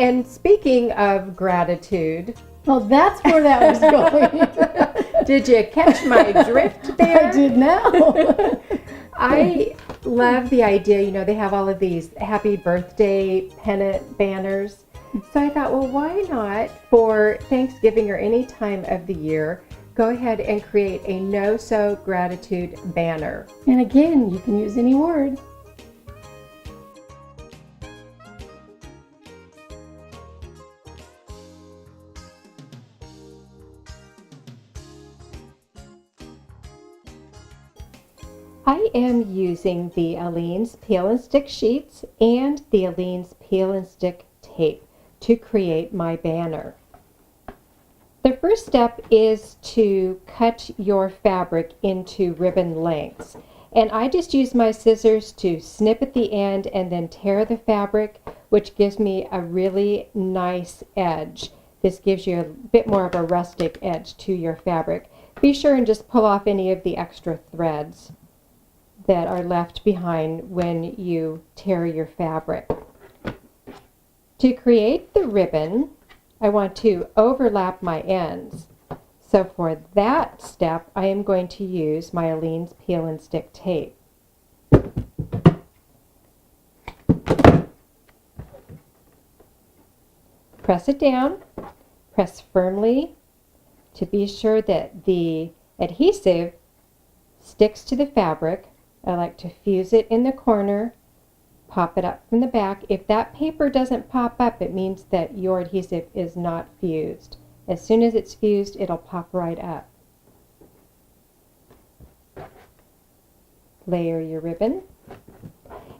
And speaking of gratitude, Well, that's where that was going. did you catch my drift there? I did now. I love the idea, you know, they have all of these happy birthday pennant banners. So I thought, well, why not for Thanksgiving or any time of the year, go ahead and create a no-so gratitude banner. And again, you can use any word. I am using the Aleene's Peel and Stick sheets and the Aleene's Peel and Stick tape to create my banner. The first step is to cut your fabric into ribbon lengths. And I just use my scissors to snip at the end and then tear the fabric, which gives me a really nice edge. This gives you a bit more of a rustic edge to your fabric. Be sure and just pull off any of the extra threads that are left behind when you tear your fabric. To create the ribbon, I want to overlap my ends. So for that step, I am going to use my Aleene's Peel and Stick tape. Press it down, press firmly to be sure that the adhesive sticks to the fabric. I like to fuse it in the corner, pop it up from the back. If that paper doesn't pop up, it means that your adhesive is not fused. As soon as it's fused, it'll pop right up. Layer your ribbon.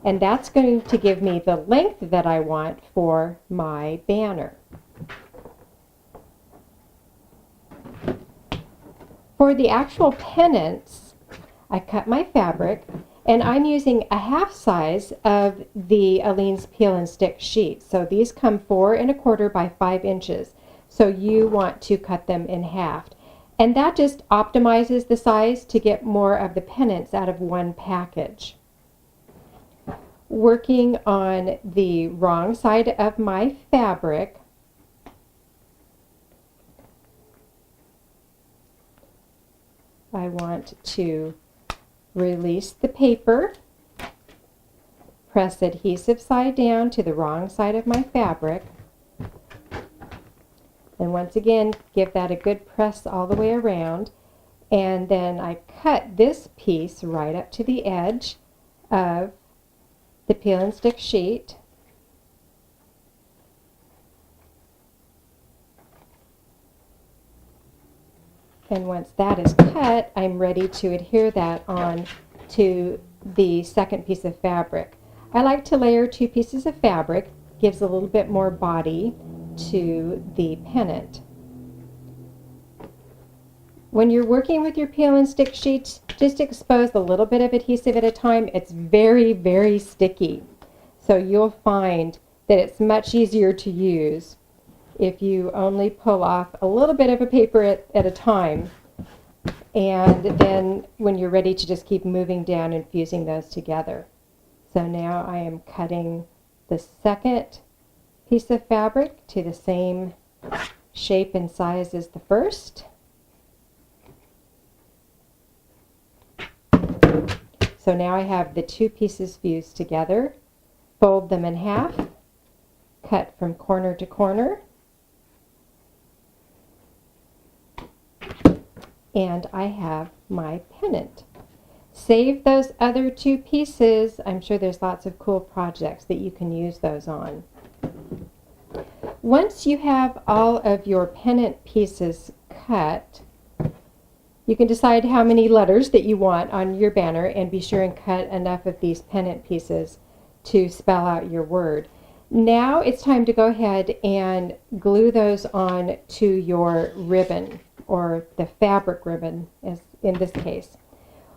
And that's going to give me the length that I want for my banner. For the actual pennants, I cut my fabric, and I'm using a half size of the Aleene's Peel and Stick sheet. So these come 4 1/4 by 5 inches. So you want to cut them in half. And that just optimizes the size to get more of the pennants out of one package. Working on the wrong side of my fabric, I want to release the paper, press adhesive side down to the wrong side of my fabric, and once again give that a good press all the way around, and then I cut this piece right up to the edge of the Peel and Stick sheet. And once that is cut, I'm ready to adhere that on to the second piece of fabric. I like to layer 2 pieces of fabric, gives a little bit more body to the pennant. When you're working with your Peel and Stick sheets, just expose a little bit of adhesive at a time. It's very, very sticky. So you'll find that it's much easier to use if you only pull off a little bit of a paper at a time, and then when you're ready to just keep moving down and fusing those together. So now I am cutting the second piece of fabric to the same shape and size as the first. So now I have the 2 pieces fused together. Fold them in half, cut from corner to corner, and I have my pennant. Save those other 2 pieces. I'm sure there's lots of cool projects that you can use those on. Once you have all of your pennant pieces cut, you can decide how many letters that you want on your banner, and be sure and cut enough of these pennant pieces to spell out your word. Now it's time to go ahead and glue those on to your ribbon, or the fabric ribbon as in this case.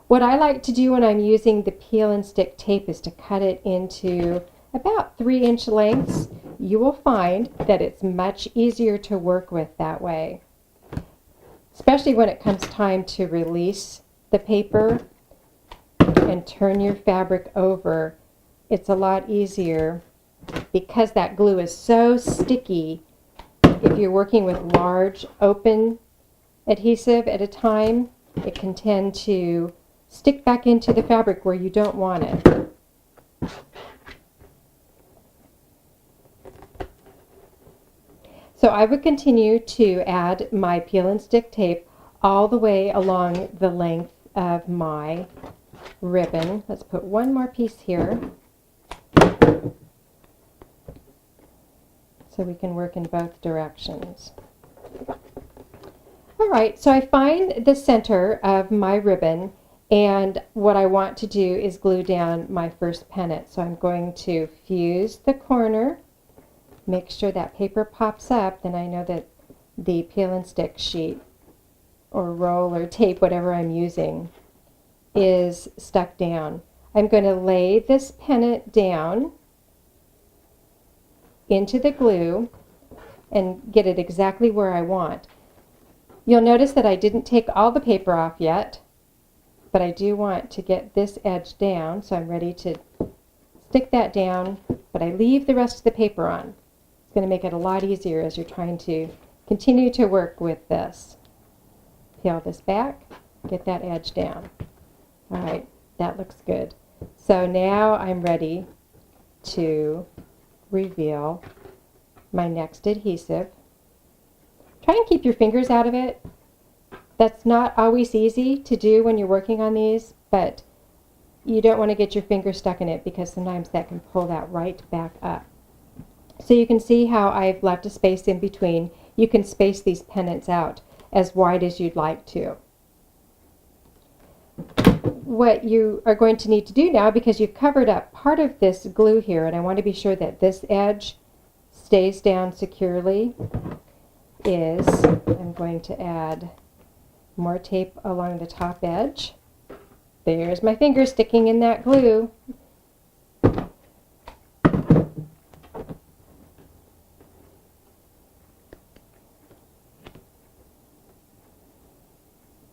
What I like to do when I'm using the Peel and Stick tape is to cut it into about 3-inch lengths. You will find that it's much easier to work with that way, especially when it comes time to release the paper and turn your fabric over. It's a lot easier because that glue is so sticky, if you're working with large open adhesive at a time, it can tend to stick back into the fabric where you don't want it. So I would continue to add my peel and stick tape all the way along the length of my ribbon. Let's put one more piece here so we can work in both directions. All right, so I find the center of my ribbon, and what I want to do is glue down my first pennant. So I'm going to fuse the corner, make sure that paper pops up, then I know that the peel and stick sheet or roll or tape, whatever I'm using, is stuck down. I'm going to lay this pennant down into the glue and get it exactly where I want. You'll notice that I didn't take all the paper off yet, but I do want to get this edge down, so I'm ready to stick that down, but I leave the rest of the paper on. It's going to make it a lot easier as you're trying to continue to work with this. Peel this back, get that edge down. All right, that looks good. So now I'm ready to reveal my next adhesive. Try and keep your fingers out of it. That's not always easy to do when you're working on these, but you don't want to get your finger stuck in it because sometimes that can pull that right back up. So you can see how I've left a space in between. You can space these pennants out as wide as you'd like to. What you are going to need to do now, because you've covered up part of this glue here, and I want to be sure that this edge stays down securely, is I'm going to add more tape along the top edge. There's my finger sticking in that glue.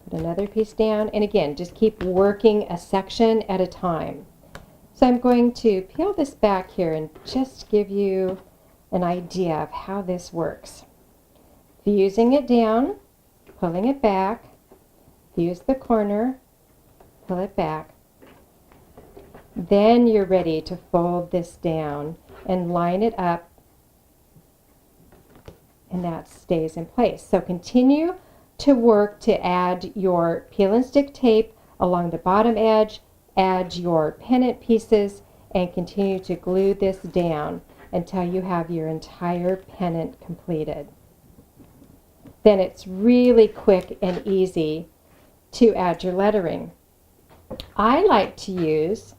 Put another piece down, and again, just keep working a section at a time. So I'm going to peel this back here and just give you an idea of how this works. Fusing it down, pulling it back, fuse the corner, pull it back. Then you're ready to fold this down and line it up, and that stays in place. So continue to work to add your peel and stick tape along the bottom edge, add your pennant pieces, and continue to glue this down until you have your entire pennant completed. Then it's really quick and easy to add your lettering. I like to use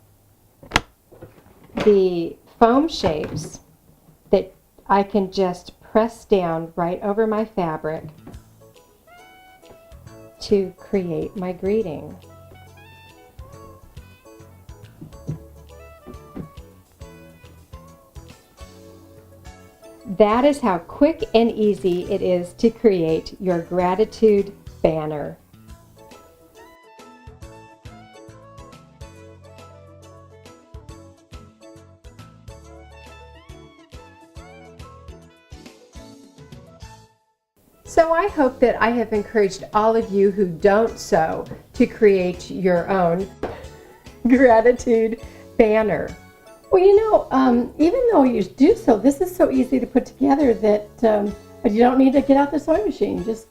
the foam shapes that I can just press down right over my fabric to create my greeting. That is how quick and easy it is to create your gratitude banner. So I hope that I have encouraged all of you who don't sew to create your own gratitude banner. Well, you know, even though you do sew, this is so easy to put together that you don't need to get out the sewing machine. Just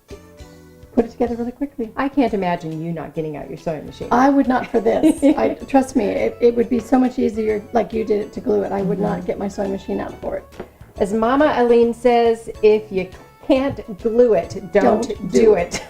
put it together really quickly. I can't imagine you not getting out your sewing machine. I would not for this. Trust me, it would be so much easier like you did it to glue it. I would not get my sewing machine out for it. As Mama Aline says, if you can't glue it, don't do it.